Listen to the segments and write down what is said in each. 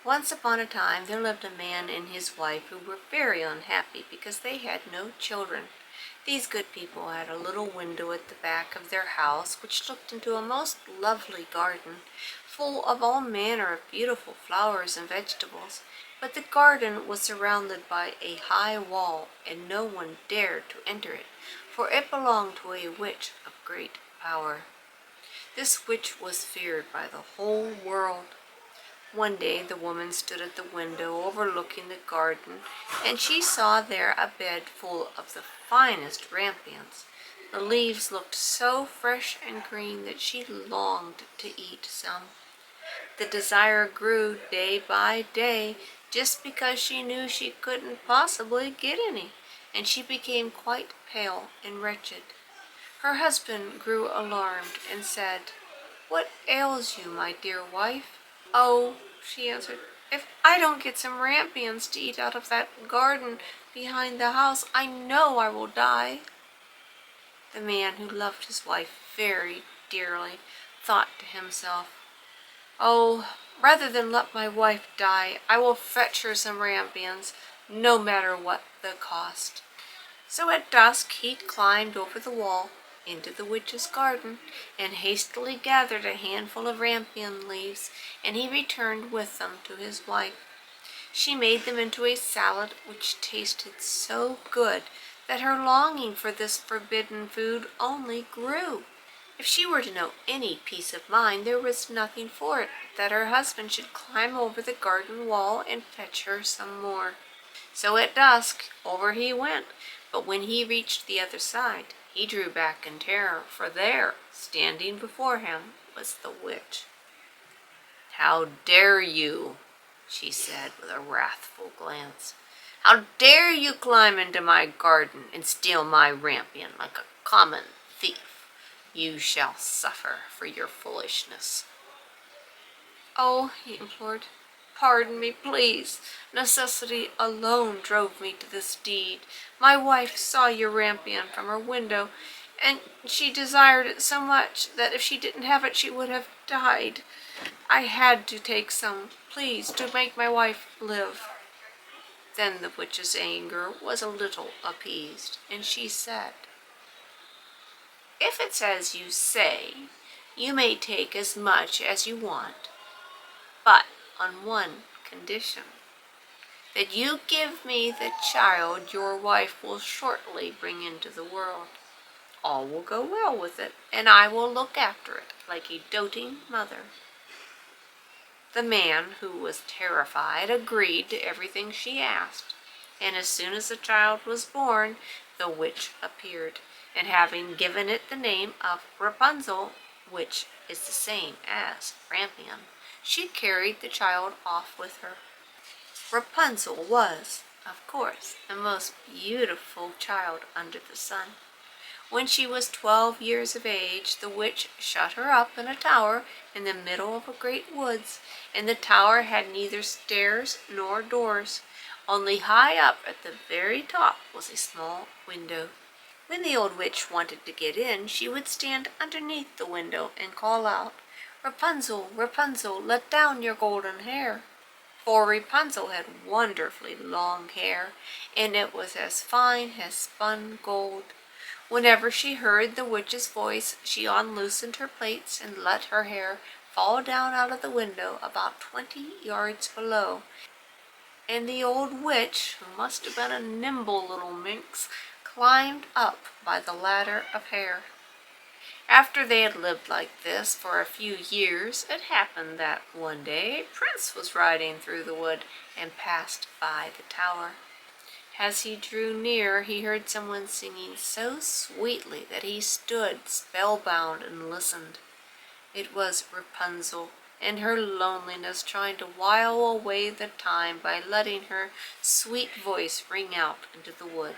Once upon a time there lived a man and his wife who were very unhappy because they had no children. These good people had a little window at the back of their house which looked into a most lovely garden, full of all manner of beautiful flowers and vegetables. But the garden was surrounded by a high wall, and no one dared to enter it, for it belonged to a witch of great power. This witch was feared by the whole world. One day the woman stood at the window overlooking the garden, and she saw there a bed full of the finest rampions. The leaves looked so fresh and green that she longed to eat some. The desire grew day by day, just because she knew she couldn't possibly get any, and she became quite pale and wretched. Her husband grew alarmed and said, "What ails you, my dear wife?" "Oh," she answered, "if I don't get some rampions to eat out of that garden behind the house, I know I will die." The man, who loved his wife very dearly, thought to himself, "Oh, rather than let my wife die, I will fetch her some rampions, no matter what the cost." So at dusk he climbed over the wall into the witch's garden, and hastily gathered a handful of rampion leaves, and he returned with them to his wife. She made them into a salad which tasted so good that her longing for this forbidden food only grew. If she were to know any peace of mind, there was nothing for it but that her husband should climb over the garden wall and fetch her some more. So at dusk over he went, but when he reached the other side, he drew back in terror, for there, standing before him, was the witch. "How dare you?" she said with a wrathful glance. "How dare you climb into my garden and steal my rampion like a common thief? You shall suffer for your foolishness." "Oh," he implored, "pardon me, please. Necessity alone drove me to this deed. My wife saw your rampion from her window, and she desired it so much that if she didn't have it she would have died. I had to take some, please, to make my wife live." Then the witch's anger was a little appeased, and she said, "If it's as you say, you may take as much as you want, but on one condition: that you give me the child your wife will shortly bring into the world. All will go well with it, and I will look after it like a doting mother." The man, who was terrified, agreed to everything she asked, and as soon as the child was born, the witch appeared, and having given it the name of Rapunzel, which is the same as rampion, she carried the child off with her. Rapunzel was, of course, the most beautiful child under the sun. When she was 12 years of age, the witch shut her up in a tower in the middle of a great woods, and the tower had neither stairs nor doors. Only high up at the very top was a small window. When the old witch wanted to get in, she would stand underneath the window and call out, "Rapunzel, Rapunzel, let down your golden hair." For Rapunzel had wonderfully long hair, and it was as fine as spun gold. Whenever she heard the witch's voice, she unloosened her plaits and let her hair fall down out of the window about 20 yards below, and the old witch, who must have been a nimble little minx, climbed up by the ladder of hair. After they had lived like this for a few years, it happened that one day a prince was riding through the wood and passed by the tower. As he drew near, he heard someone singing so sweetly that he stood spellbound and listened. It was Rapunzel, in her loneliness, trying to while away the time by letting her sweet voice ring out into the wood.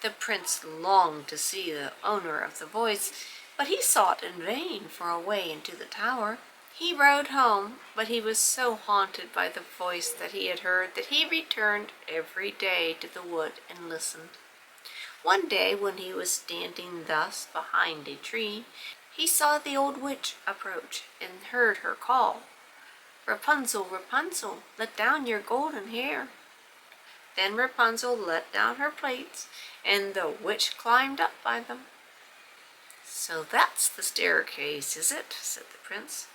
The prince longed to see the owner of the voice, but he sought in vain for a way into the tower. He rode home, but he was so haunted by the voice that he had heard that he returned every day to the wood and listened. One day, when he was standing thus behind a tree, he saw the old witch approach and heard her call, "Rapunzel, Rapunzel, let down your golden hair." Then Rapunzel let down her plaits, and the witch climbed up by them. "So that's the staircase, is it?" said the prince.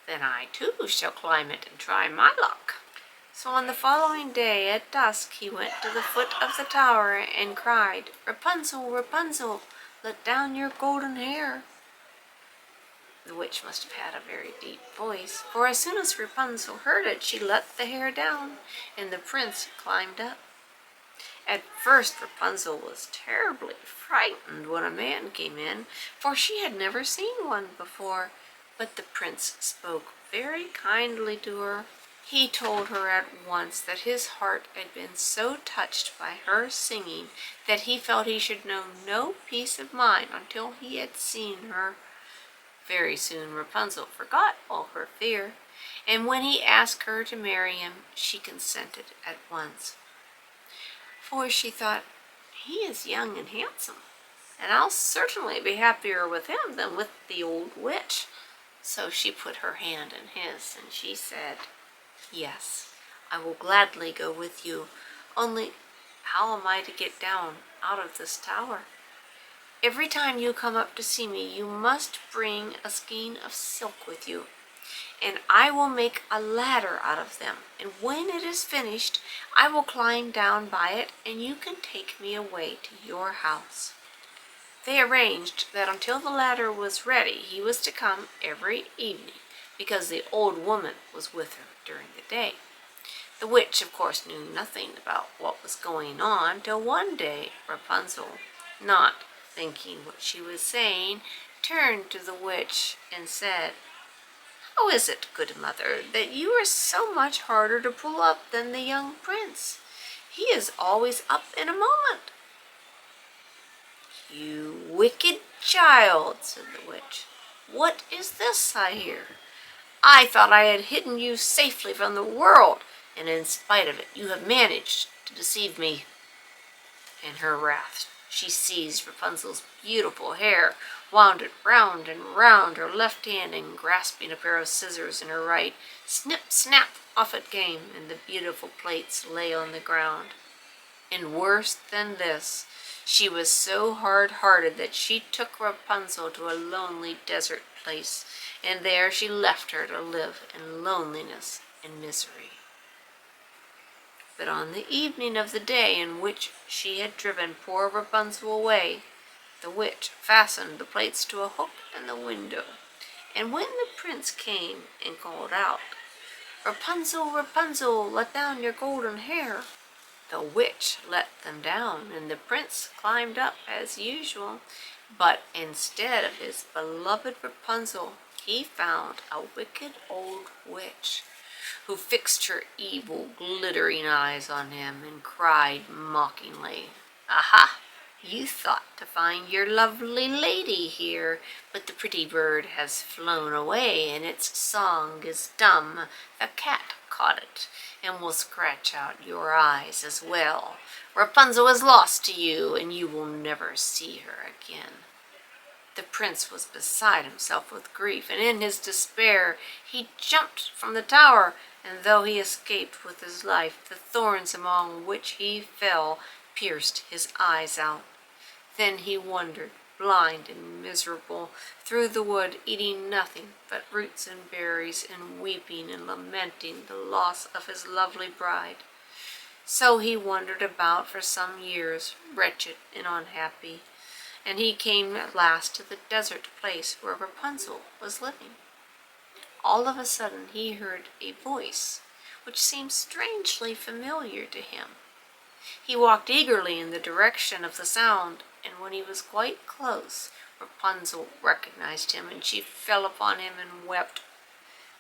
"Then I too shall climb it and try my luck." So on the following day at dusk he went to the foot of the tower and cried, "Rapunzel, Rapunzel, let down your golden hair." The witch must have had a very deep voice, for as soon as Rapunzel heard it, she let the hair down, and the prince climbed up. At first Rapunzel was terribly frightened when a man came in, for she had never seen one before, but the prince spoke very kindly to her. He told her at once that his heart had been so touched by her singing that he felt he should know no peace of mind until he had seen her. Very soon Rapunzel forgot all her fear, and when he asked her to marry him, she consented at once. For she thought, "He is young and handsome, and I'll certainly be happier with him than with the old witch." So she put her hand in his, and she said, "Yes, I will gladly go with you, only how am I to get down out of this tower? Every time you come up to see me, you must bring a skein of silk with you, and I will make a ladder out of them, and when it is finished, I will climb down by it, and you can take me away to your house." They arranged that until the ladder was ready, he was to come every evening, because the old woman was with her during the day. The witch, of course, knew nothing about what was going on, till one day Rapunzel, not thinking what she was saying, turned to the witch and said, "How is it, good mother, that you are so much harder to pull up than the young prince? He is always up in a moment." "You wicked child," said the witch, "what is this I hear? I thought I had hidden you safely from the world, and in spite of it you have managed to deceive me." In her wrath, she seized Rapunzel's beautiful hair, wound it round and round her left hand, and grasping a pair of scissors in her right, snip, snap, off it came, and the beautiful plaits lay on the ground. And worse than this, she was so hard-hearted that she took Rapunzel to a lonely desert place, and there she left her to live in loneliness and misery. But on the evening of the day in which she had driven poor Rapunzel away, the witch fastened the plates to a hook in the window, and when the prince came and called out, "Rapunzel, Rapunzel, let down your golden hair," the witch let them down, and the prince climbed up as usual, but instead of his beloved Rapunzel, he found a wicked old witch, who fixed her evil, glittering eyes on him and cried mockingly, "Aha! You thought to find your lovely lady here, but the pretty bird has flown away, and its song is dumb. The cat caught it, and will scratch out your eyes as well. Rapunzel is lost to you, and you will never see her again." The prince was beside himself with grief, and in his despair he jumped from the tower, and though he escaped with his life, the thorns among which he fell pierced his eyes out. Then he wandered, blind and miserable, through the wood, eating nothing but roots and berries, and weeping and lamenting the loss of his lovely bride. So he wandered about for some years, wretched and unhappy, and he came at last to the desert place where Rapunzel was living. All of a sudden he heard a voice which seemed strangely familiar to him. He walked eagerly in the direction of the sound, and when he was quite close, Rapunzel recognized him, and she fell upon him and wept.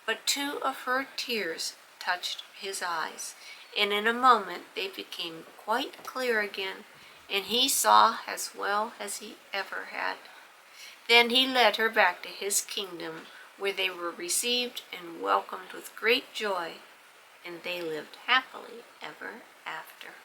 But two of her tears touched his eyes, and in a moment they became quite clear again, and he saw as well as he ever had. Then he led her back to his kingdom, where they were received and welcomed with great joy, and they lived happily ever after.